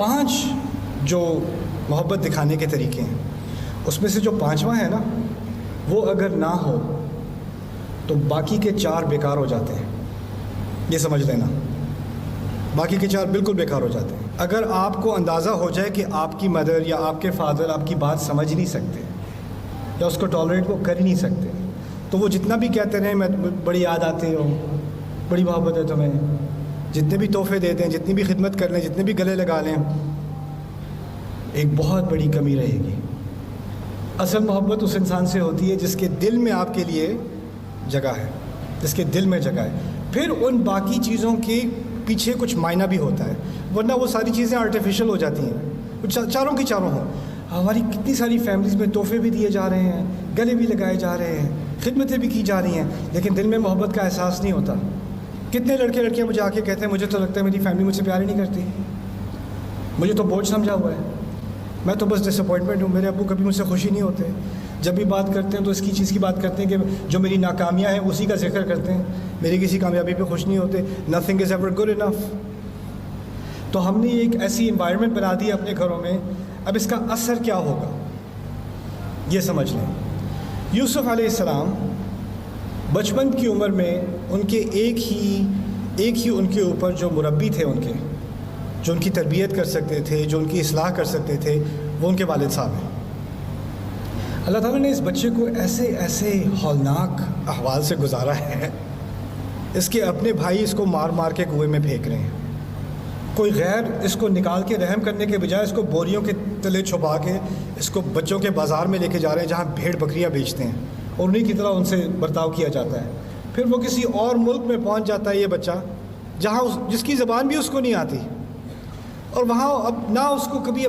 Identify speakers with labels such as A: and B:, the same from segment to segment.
A: 5 جو محبت دکھانے کے طریقے ہیں، اس میں سے جو 5واں ہے نا، وہ اگر نہ ہو تو باقی کے 4 بیکار ہو جاتے ہیں. یہ سمجھ لینا، باقی کے 4 بالکل بیکار ہو جاتے ہیں. اگر آپ کو اندازہ ہو جائے کہ آپ کی مدر یا آپ کے فادر آپ کی بات سمجھ نہیں سکتے یا اس کو ٹالریٹ وہ کر ہی نہیں سکتے، تو وہ جتنا بھی کہتے رہیں میں بڑی یاد آتی ہوں، بڑی محبت ہے تمہیں، جتنے بھی تحفے دے دیں، جتنی بھی خدمت کر لیں، جتنے بھی گلے لگا لیں، ایک بہت بڑی کمی رہے گی. اصل محبت اس انسان سے ہوتی ہے جس کے دل میں آپ کے لیے جگہ ہے، جس کے دل میں جگہ ہے. پھر ان باقی چیزوں کے پیچھے کچھ معنی بھی ہوتا ہے، ورنہ وہ ساری چیزیں آرٹیفیشل ہو جاتی ہیں. چاروں کی چاروں ہوں. ہماری کتنی ساری فیملیز میں تحفے بھی دیے جا رہے ہیں، گلے بھی لگائے جا رہے ہیں، خدمتیں بھی کی جا رہی ہیں، لیکن دل میں محبت کا احساس نہیں ہوتا. کتنے لڑکے لڑکیاں مجھے آ کے کہتے ہیں مجھے تو لگتا ہے میری فیملی مجھ سے پیار ہی نہیں کرتی، مجھے تو بوجھ سمجھا ہوا ہے، میں تو بس ڈس اپوائنٹمنٹ ہوں، میرے ابو کبھی مجھ سے خوشی نہیں ہوتے. جب بھی بات کرتے ہیں تو اس کی چیز کی بات کرتے ہیں کہ جو میری ناکامیاں ہیں اسی کا ذکر کرتے ہیں، میری کسی کامیابی پہ خوش نہیں ہوتے. Nothing is ever good enough. تو ہم نے ایک ایسی انوائرمنٹ بنا دی اپنے گھروں میں. اب اس کا اثر کیا ہوگا یہ سمجھ لیں. یوسف علیہ السلام بچپن کی عمر میں ان کے ایک ہی ان کے اوپر جو مربی تھے، ان کے جو ان کی تربیت کر سکتے تھے، جو ان کی اصلاح کر سکتے تھے، وہ ان کے والد صاحب ہیں. اللہ تعالیٰ نے اس بچے کو ایسے ہولناک احوال سے گزارا ہے، اس کے اپنے بھائی اس کو مار مار کے کنویں میں پھینک رہے ہیں. کوئی غیر اس کو نکال کے رحم کرنے کے بجائے اس کو بوریوں کے تلے چھپا کے اس کو بچوں کے بازار میں لے کے جا رہے ہیں جہاں بھیڑ بکریاں بیچتے ہیں، اور انہیں کی طرح ان سے برتاؤ کیا جاتا ہے. پھر وہ کسی اور ملک میں پہنچ جاتا ہے یہ بچہ، جہاں جس کی زبان بھی اس کو نہیں آتی، اور وہاں اب نہ اس کو کبھی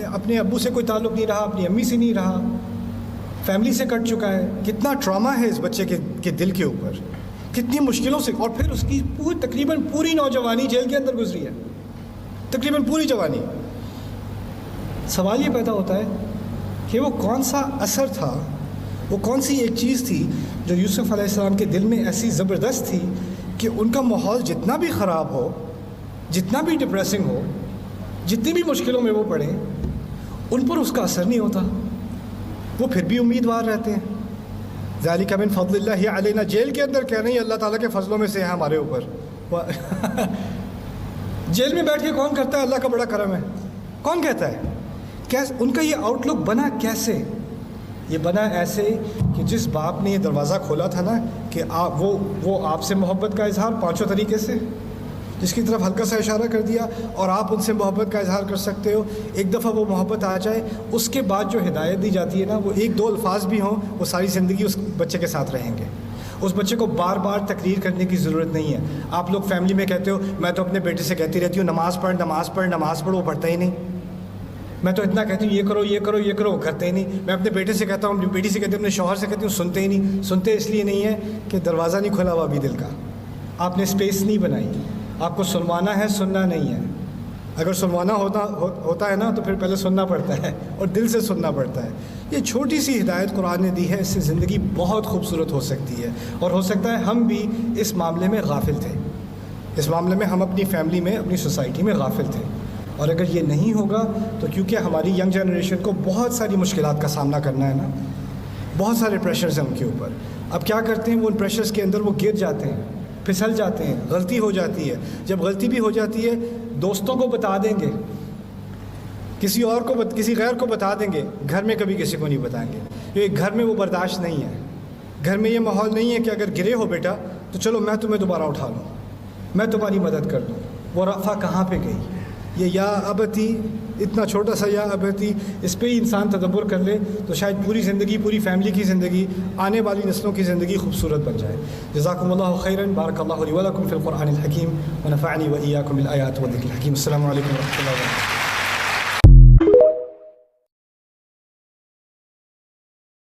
A: اپنے ابو سے کوئی تعلق نہیں رہا، اپنی امی سے نہیں رہا، فیملی سے کٹ چکا ہے. کتنا ٹراما ہے اس بچے کے دل کے اوپر، کتنی مشکلوں سے. اور پھر اس کی تقریباً پوری نوجوانی جیل کے اندر گزری ہے، تقریباً پوری جوانی. سوال یہ پیدا ہوتا ہے کہ وہ کون سا اثر تھا، وہ کون سی ایک چیز تھی جو یوسف علیہ السلام کے دل میں ایسی زبردست تھی کہ ان کا ماحول جتنا بھی خراب ہو، جتنا بھی ڈپریسنگ ہو، جتنی بھی مشکلوں میں وہ پڑیں، ان پر اس کا اثر نہیں ہوتا، وہ پھر بھی امیدوار رہتے ہیں. ذالک من فضل اللہ علینا، جیل کے اندر کہہ رہے ہیں اللہ تعالیٰ کے فضلوں میں سے ہے ہمارے اوپر. جیل میں بیٹھ کے کون کرتا ہے اللہ کا بڑا کرم ہے؟ کون کہتا ہے؟ کیسے ان کا یہ آؤٹ لک بنا؟ کیسے یہ بنا؟ ایسے کہ جس باپ نے یہ دروازہ کھولا تھا نا کہ وہ آپ سے محبت کا اظہار 5 طریقے سے، جس کی طرف ہلکا سا اشارہ کر دیا، اور آپ ان سے محبت کا اظہار کر سکتے ہو. ایک دفعہ وہ محبت آ جائے، اس کے بعد جو ہدایت دی جاتی ہے نا، وہ 1-2 الفاظ بھی ہوں، وہ ساری زندگی اس بچے کے ساتھ رہیں گے. اس بچے کو بار بار تقریر کرنے کی ضرورت نہیں ہے. آپ لوگ فیملی میں کہتے ہو، میں تو اپنے بیٹے سے کہتی رہتی ہوں نماز پڑھ نماز پڑھ نماز پڑھ، وہ پڑھتا ہی نہیں. میں تو اتنا کہتی ہوں یہ کرو یہ کرو یہ کرو، وہ کرتے ہی نہیں. میں اپنے بیٹے سے کہتا ہوں، اپنی بیٹی سے کہتی ہوں، اپنے شوہر سے کہتی ہوں، سنتے ہی نہیں. سنتے اس لیے نہیں ہے کہ دروازہ نہیں کھلا ہوا ابھی دل کا، آپ نے اسپیس نہیں بنائی. آپ کو سنوانا ہے، سننا نہیں ہے. اگر سنوانا ہوتا ہے نا تو پھر پہلے سننا پڑتا ہے، اور دل سے سننا پڑتا ہے. یہ چھوٹی سی ہدایت قرآن نے دی ہے، اس سے زندگی بہت خوبصورت ہو سکتی ہے. اور ہو سکتا ہے ہم بھی اس معاملے میں غافل تھے، اس معاملے میں ہم اپنی فیملی میں، اپنی سوسائٹی میں غافل تھے. اور اگر یہ نہیں ہوگا تو کیونکہ ہماری ینگ جنریشن کو بہت ساری مشکلات کا سامنا کرنا ہے نا، بہت سارے پریشرز ہیں ان کے اوپر. اب کیا کرتے ہیں وہ ان پریشرز کے اندر وہ گر جاتے ہیں، پھسل جاتے ہیں، غلطی ہو جاتی ہے. جب غلطی بھی ہو جاتی ہے دوستوں کو بتا دیں گے، کسی غیر کو بتا دیں گے، گھر میں کبھی کسی کو نہیں بتائیں گے، کیونکہ گھر میں وہ برداشت نہیں ہے. گھر میں یہ ماحول نہیں ہے کہ اگر گرے ہو بیٹا تو چلو میں تمہیں دوبارہ اٹھا لوں، میں تمہاری مدد کر دوں. وہ رفع کہاں پہ گئی؟ یہ یا ابتی، اتنا چھوٹا سا یا ابتی، اس پہ ہی انسان تدبر کر لے تو شاید پوری زندگی، پوری فیملی کی زندگی، آنے والی نسلوں کی زندگی خوبصورت بن جائے. جزاکم اللہ خیرا، بارک اللہ لی ولکم فی القرآن الحکیم، ونفعنی وإیاکم بالآیات والذکر الحکیم. السلام علیکم ورحمۃ اللہ وبرکاتہ.